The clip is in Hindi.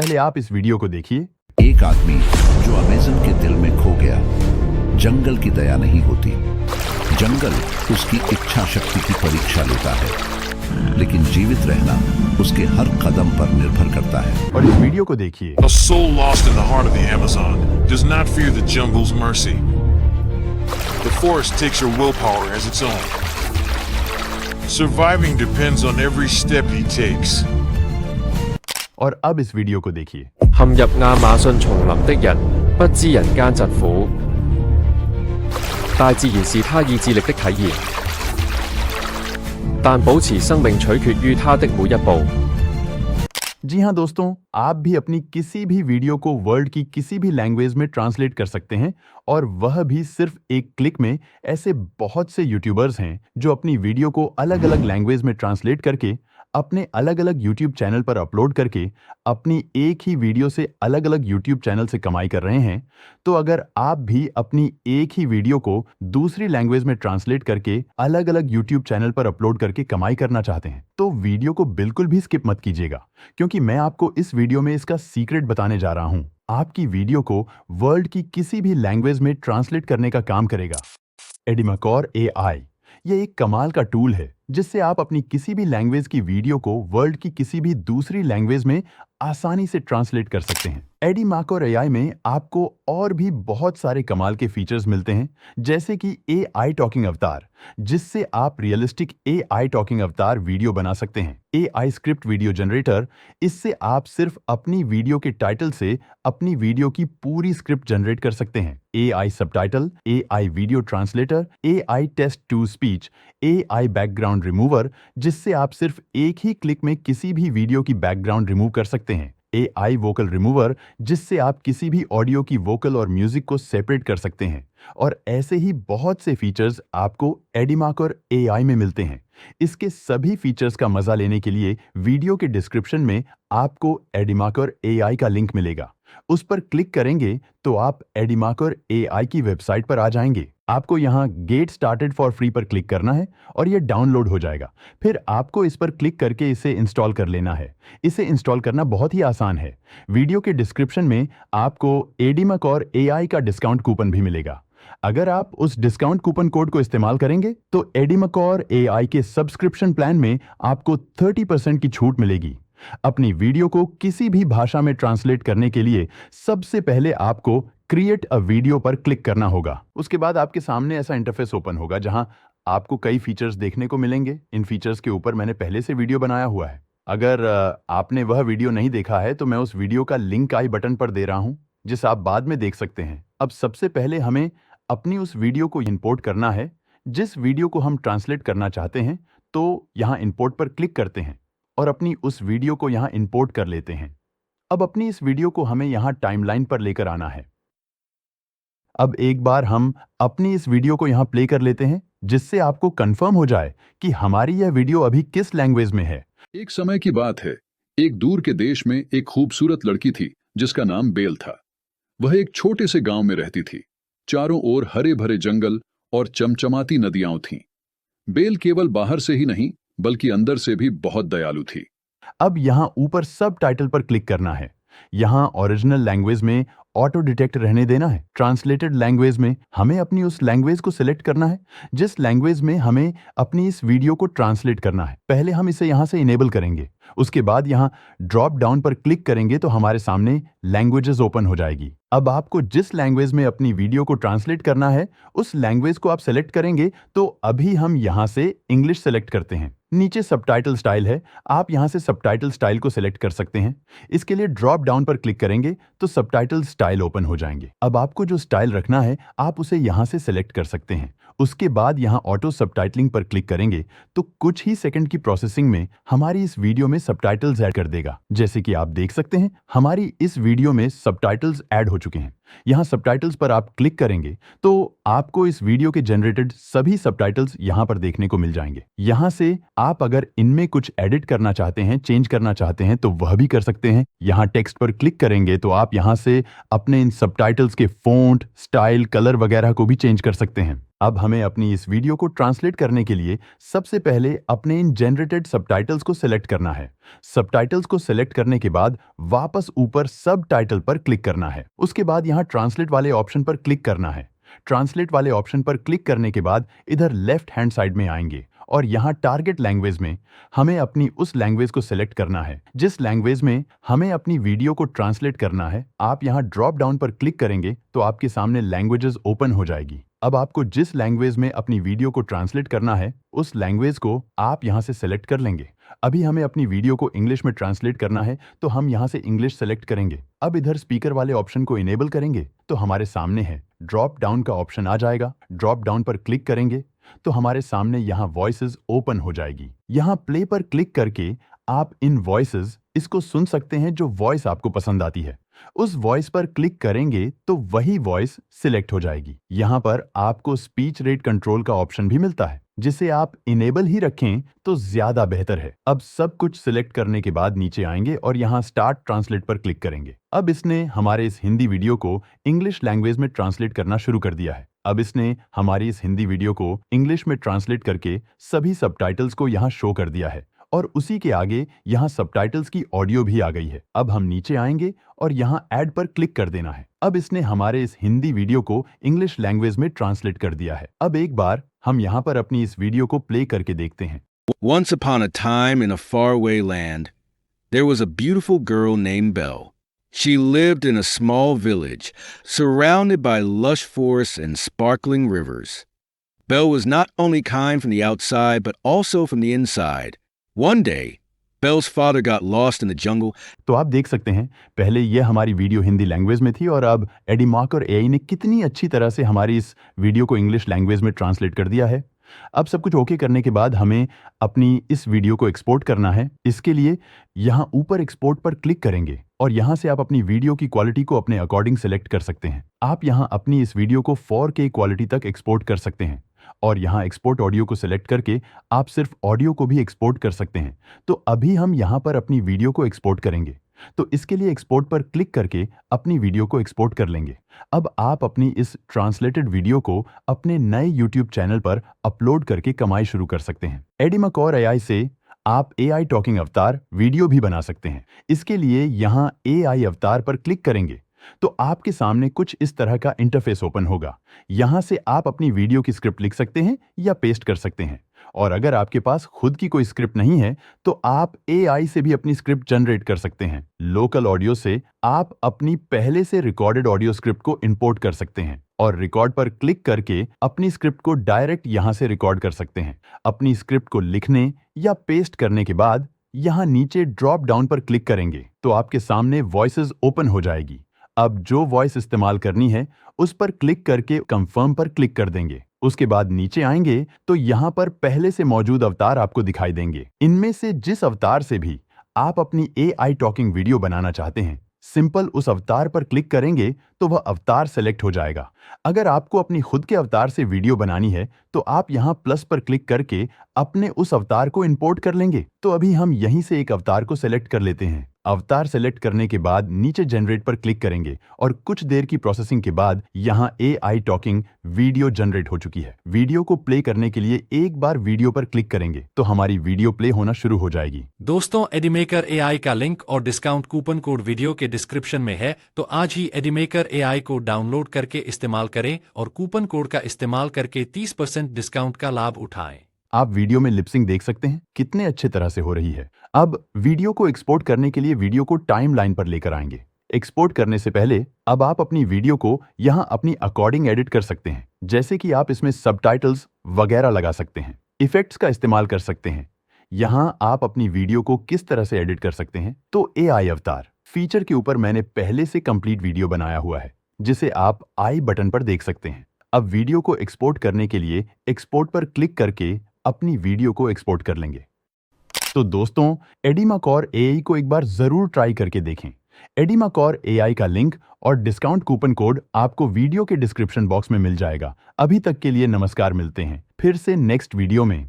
पहले आप इस वीडियो को देखिए। एक आदमी जो अमेज़न के दिल में खो गया। जंगल की दया नहीं होती, जंगल उसकी इच्छा शक्ति की परीक्षा लेता है, लेकिन जीवित रहना उसके हर कदम पर निर्भर करता है। और इस वीडियो को देखिए। A soul lost in the heart of the Amazon does not fear the jungle's mercy. The forest takes your willpower as its own. Surviving depends on every step he takes. और अब इस वीडियो को देखिए। 陷入亞馬遜叢林的人，不知人間疾苦，大自然是他意志力的體現，但保持生命取決於他的每一步。 जी हाँ दोस्तों, आप भी अपनी किसी भी वीडियो को वर्ल्ड की किसी भी लैंग्वेज में ट्रांसलेट कर सकते हैं, और वह भी सिर्फ एक क्लिक में। ऐसे बहुत से यूट्यूबर्स हैं जो अपनी वीडियो को अलग अलग लैंग्वेज में ट्रांसलेट करके अपने अलग अलग यूट्यूब चैनल पर अपलोड करके अपनी एक ही वीडियो से अलग अलग यूट्यूब चैनल से कमाई कर रहे हैं। तो अगर आप भी अपनी एक ही वीडियो को दूसरी लैंग्वेज में ट्रांसलेट करके अलग अलग यूट्यूब चैनल पर अपलोड करके कमाई करना चाहते हैं, तो वीडियो को बिल्कुल भी स्किप मत कीजिएगा, क्योंकि मैं आपको इस वीडियो में इसका सीक्रेट बताने जा रहा हूं। आपकी वीडियो को वर्ल्ड की किसी भी लैंग्वेज में ट्रांसलेट करने का काम करेगा एडिमाकॉर AI। ये एक कमाल का टूल है जिससे आप अपनी किसी भी लैंग्वेज की वीडियो को वर्ल्ड की किसी भी दूसरी लैंग्वेज में आसानी से ट्रांसलेट कर सकते हैं। एडिमाकॉर AI में आपको और भी बहुत सारे कमाल के फीचर्स मिलते हैं, जैसे कि AI टॉकिंग अवतार, जिससे आप रियलिस्टिक AI टॉकिंग अवतार वीडियो बना सकते हैं। AI स्क्रिप्ट वीडियो जनरेटर, इससे आप सिर्फ अपनी वीडियो के टाइटल से अपनी वीडियो की पूरी स्क्रिप्ट जनरेट कर सकते हैं। AI subtitle, AI video translator, AI text to speech, AI background remover, जिससे आप सिर्फ एक ही क्लिक में किसी भी वीडियो की बैकग्राउंड रिमूव कर सकते हैं। AI वोकल रिमूवर, जिससे आप किसी भी ऑडियो की वोकल और म्यूजिक को सेपरेट कर सकते हैं। और ऐसे ही बहुत से फीचर्स आपको एडिमाकॉर AI में मिलते हैं। इसके सभी फीचर्स का मजा लेने के लिए वीडियो के डिस्क्रिप्शन में आपको एडिमाकॉर AI का लिंक मिलेगा। उस पर क्लिक करेंगे तो आप एडिमाकॉर AI की वेबसाइट पर आ जाएंगे। आपको यहाँ गेट स्टार्टेड फॉर फ्री पर क्लिक करना है और ये डाउनलोड हो जाएगा। फिर आपको इस पर क्लिक करके इसे इंस्टॉल कर लेना है। इसे इंस्टॉल करना बहुत ही आसान है। वीडियो के डिस्क्रिप्शन में आपको एडिमाकॉर AI का डिस्काउंट कूपन भी मिलेगा। अगर आप उस डिस्काउंट कूपन कोड को इस्तेमाल करेंगे तो एडिमाकॉर AI के सब्सक्रिप्शन प्लान में आपको 30% की छूट मिलेगी। अपनी वीडियो को किसी भी भाषा में ट्रांसलेट करने के लिए सबसे पहले आपको क्रिएट अ वीडियो पर क्लिक करना होगा। उसके बाद आपके सामने ऐसा इंटरफेस ओपन होगा जहां आपको कई फीचर्स देखने को मिलेंगे। इन फीचर्स के ऊपर मैंने पहले से वीडियो बनाया हुआ है। अगर आपने वह वीडियो नहीं देखा है तो मैं उस वीडियो का लिंक आई बटन पर दे रहा हूं, जिसे आप बाद में देख सकते हैं। अब सबसे पहले हमें अपनी उस वीडियो को इंपोर्ट करना है। जिस वीडियो को हम ट्रांसलेट करना चाहते हैं, तो यहाँ इंपोर्ट पर क्लिक करते हैं और अपनी उस वीडियो को यहाँ इंपोर्ट कर लेते हैं। अब अपनी इस वीडियो को हमें यहाँ टाइमलाइन पर लेकर आना है। अब एक बार हम अपनी इस वीडियो को यहाँ प्ले कर लेते हैं, जिससे आपको कंफर्म हो जाए कि हमारी यह वीडियो अभी किस लैंग्वेज में है। एक समय की बात है, एक दूर के देश में एक खूबसूरत लड़की थी जिसका नाम बेल था। वह एक छोटे से गांव में रहती थी। चारों ओर हरे भरे जंगल और चमचमाती नदियां थीं। बेल केवल बाहर से ही नहीं बल्कि अंदर से भी बहुत दयालु थी। अब यहाँ ऊपर सब टाइटल पर क्लिक करना है। यहाँ ओरिजिनल लैंग्वेज में ऑटो डिटेक्ट रहने देना है। ट्रांसलेटेड लैंग्वेज में हमें अपनी उस लैंग्वेज को सिलेक्ट करना है जिस लैंग्वेज में हमें अपनी इस वीडियो को ट्रांसलेट करना है। पहले हम इसे यहाँ से इनेबल करेंगे। उसके बाद यहाँ ड्रॉप डाउन पर क्लिक करेंगे तो हमारे सामने लैंग्वेजेस ओपन हो जाएगी। अब आपको जिस लैंग्वेज में अपनी वीडियो को ट्रांसलेट करना है उस लैंग्वेज को आप सेलेक्ट करेंगे। तो अभी हम यहाँ से इंग्लिश सेलेक्ट करते हैं। नीचे सबटाइटल स्टाइल है, आप यहाँ से सबटाइटल स्टाइल को सिलेक्ट कर सकते हैं। इसके लिए ड्रॉप डाउन पर क्लिक करेंगे तो सबटाइटल स्टाइल ओपन हो जाएंगे। अब आपको जो स्टाइल रखना है आप उसे यहाँ से सिलेक्ट कर सकते हैं। उसके बाद यहाँ ऑटो सबटाइटलिंग पर क्लिक करेंगे तो कुछ ही सेकंड की प्रोसेसिंग में हमारी इस वीडियो में सबटाइटल्स ऐड कर देगा। जैसे कि आप देख सकते हैं हमारी इस वीडियो में सबटाइटल्स ऐड हो चुके हैं। यहाँ सबटाइटल्स पर आप क्लिक करेंगे तो आपको इस वीडियो के जनरेटेड सभी सबटाइटल्स यहाँ पर देखने को मिल जाएंगे। यहाँ से आप अगर इनमें कुछ एडिट करना चाहते हैं, चेंज करना चाहते हैं तो वह भी कर सकते हैं। यहाँ टेक्स्ट पर क्लिक करेंगे तो आप यहाँ से अपने इन सबटाइटल्स के फ़ॉन्ट, स्टाइल, कलर वगैरह को भी चेंज कर सकते हैं। अब हमें अपनी इस वीडियो को ट्रांसलेट करने के लिए सबसे पहले अपने इन जनरेटेड सबटाइटल्स को सिलेक्ट करना है। सबटाइटल्स को सिलेक्ट करने के बाद वापस ऊपर सबटाइटल पर क्लिक करना है। उसके बाद यहाँ ट्रांसलेट वाले ऑप्शन पर क्लिक करना है। ट्रांसलेट वाले ऑप्शन पर क्लिक करने के बाद इधर लेफ्ट हैंड साइड में आएंगे और यहाँ टारगेट लैंग्वेज में हमें अपनी उस लैंग्वेज को सिलेक्ट करना है जिस लैंग्वेज में हमें अपनी वीडियो को ट्रांसलेट करना है। आप यहाँ ड्रॉप डाउन पर क्लिक करेंगे तो आपके सामने लैंग्वेजेस ओपन हो जाएगी। अब आपको जिस लैंग्वेज में अपनी वीडियो को ट्रांसलेट करना है उस लैंग्वेज को आप यहाँ से सिलेक्ट कर लेंगे। अभी हमें अपनी वीडियो को इंग्लिश में ट्रांसलेट करना है तो हम यहाँ से इंग्लिश सेलेक्ट करेंगे। अब इधर स्पीकर वाले ऑप्शन को इनेबल करेंगे तो हमारे सामने है ड्रॉप डाउन का ऑप्शन आ जाएगा। ड्रॉप डाउन पर क्लिक करेंगे तो हमारे सामने यहाँ वॉइसेस ओपन हो जाएगी। यहाँ प्ले पर क्लिक करके आप इन वॉइसेस इसको सुन सकते हैं जो वॉइस आपको पसंद आती है। उस वॉइस पर क्लिक करेंगे तो वही वॉइस सिलेक्ट हो जाएगी। यहाँ पर आपको स्पीच रेट कंट्रोल का ऑप्शन भी मिलता है जिसे आप इनेबल ही रखें तो ज्यादा बेहतर है। अब सब कुछ सिलेक्ट करने के बाद नीचे आएंगे और यहाँ स्टार्ट ट्रांसलेट पर क्लिक करेंगे। अब इसने हमारे इस हिंदी वीडियो को इंग्लिश लैंग्वेज में ट्रांसलेट करना शुरू कर दिया है। अब इसने हमारी इस हिंदी वीडियो को इंग्लिश में ट्रांसलेट करके सभी सबटाइटल्स को यहाँ शो कर दिया है और उसी के आगे यहाँ सबटाइटल्स की ऑडियो भी आ गई है। अब हम नीचे आएंगे और यहाँ ऐड पर क्लिक कर देना है। अब इसने हमारे इस हिंदी वीडियो को इंग्लिश लैंग्वेज में ट्रांसलेट कर दिया है। अब एक बार हम यहाँ पर अपनी इस वीडियो को प्ले करके देखते हैं। Once upon a time in a faraway land, there was a beautiful girl named Belle. She lived in a small village, surrounded by lush forests and sparkling rivers. Belle was not only kind from the outside, but also from the inside. One day, Belle's father got lost in the jungle. तो आप देख सकते हैं पहले यह हमारी वीडियो हिंदी लैंग्वेज में थी और अब एडीमार्क और एआई ने कितनी अच्छी तरह से हमारी इस वीडियो को इंग्लिश लैंग्वेज में ट्रांसलेट कर दिया है। अब सब कुछ ओके करने के बाद हमें अपनी इस वीडियो को एक्सपोर्ट करना है। इसके लिए यहाँ ऊपर एक्सपोर्ट पर क्लिक करेंगे और यहाँ से आप अपनी वीडियो की क्वालिटी को अपने अकॉर्डिंग सेलेक्ट कर सकते हैं। आप यहाँ अपनी इस वीडियो को 4K क्वालिटी तक एक्सपोर्ट कर सकते हैं और यहाँ एक्सपोर्ट ऑडियो को सिलेक्ट करके आप सिर्फ ऑडियो को भी एक्सपोर्ट कर सकते हैं। तो अभी हम यहाँ पर अपनी वीडियो को एक्सपोर्ट करेंगे तो इसके लिए एक्सपोर्ट पर क्लिक करके अपनी वीडियो को एक्सपोर्ट कर लेंगे। अब आप अपनी इस ट्रांसलेटेड वीडियो को अपने नए YouTube चैनल पर अपलोड करके कमाई शुरू कर सकते हैं। एडीमार्क और एआई से आप AI टॉकिंग अवतार वीडियो भी बना सकते हैं। इसके लिए यहाँ AI अवतार पर क्लिक करेंगे तो आपके सामने कुछ इस तरह का इंटरफेस ओपन होगा। यहाँ से आप अपनी वीडियो की स्क्रिप्ट लिख सकते हैं या पेस्ट कर सकते हैं और अगर आपके पास खुद की कोई स्क्रिप्ट नहीं है तो आप AI से भी अपनी स्क्रिप्ट जनरेट कर सकते हैं। लोकल ऑडियो से आप अपनी पहले से रिकॉर्डेड ऑडियो स्क्रिप्ट को इंपोर्ट कर सकते हैं और रिकॉर्ड पर क्लिक करके अपनी स्क्रिप्ट को डायरेक्ट यहाँ से रिकॉर्ड कर सकते हैं। अपनी स्क्रिप्ट को लिखने या पेस्ट करने के बाद यहाँ नीचे ड्रॉप डाउन पर क्लिक करेंगे तो आपके सामने वॉइसेस ओपन हो जाएगी। अब जो वॉइस इस्तेमाल करनी है उस पर क्लिक करके कंफर्म पर क्लिक कर देंगे। उसके बाद नीचे आएंगे तो यहाँ पर पहले से मौजूद अवतार आपको दिखाई देंगे। इनमें से जिस अवतार से भी आप अपनी AI टॉकिंग वीडियो बनाना चाहते हैं, सिंपल उस अवतार पर क्लिक करेंगे तो वह अवतार सेलेक्ट हो जाएगा। अगर आपको अपनी खुद के अवतार से वीडियो बनानी है तो आप यहाँ प्लस पर क्लिक करके अपने उस अवतार को इंपोर्ट कर लेंगे। तो अभी हम यहीं से एक अवतार को सेलेक्ट कर लेते हैं। अवतार सेलेक्ट करने के बाद नीचे जनरेट पर क्लिक करेंगे और कुछ देर की प्रोसेसिंग के बाद यहाँ AI टॉकिंग वीडियो जनरेट हो चुकी है। वीडियो को प्ले करने के लिए एक बार वीडियो पर क्लिक करेंगे तो हमारी वीडियो प्ले होना शुरू हो जाएगी। दोस्तों, एडीमेकर AI का लिंक और डिस्काउंट कूपन कोड वीडियो के डिस्क्रिप्शन में है, तो आज ही एडीमेकर AI को डाउनलोड करके इस्तेमाल करें और कूपन कोड का इस्तेमाल करके 30% डिस्काउंट का लाभ उठाएं। आप वीडियो में लिपसिंग देख सकते हैं कितने अच्छे तरह से हो रही है। अब वीडियो को एक्सपोर्ट करने के लिए वीडियो को टाइमलाइन पर लेकर आएंगे। एक्सपोर्ट करने से पहले अब आप अपनी वीडियो को यहां अपनी अकॉर्डिंग एडिट कर सकते हैं, जैसे कि आप इसमें सबटाइटल्स वगैरह लगा सकते हैं, इफेक्ट्स का इस्तेमाल कर सकते हैं। यहां आप अपनी वीडियो को किस तरह से एडिट कर सकते हैं तो AI अवतार फीचर के ऊपर मैंने पहले से कंप्लीट वीडियो बनाया हुआ है जिसे आप आई बटन पर देख सकते हैं। अब वीडियो को एक्सपोर्ट करने के लिए एक्सपोर्ट पर क्लिक करके अपनी वीडियो को एक्सपोर्ट कर लेंगे। तो दोस्तों, एडीमार्क और AI को एक बार जरूर ट्राई करके देखें। एडिमाकॉर एआई का लिंक और डिस्काउंट कूपन कोड आपको वीडियो के डिस्क्रिप्शन बॉक्स में मिल जाएगा। अभी तक के लिए नमस्कार, मिलते हैं फिर से नेक्स्ट वीडियो में।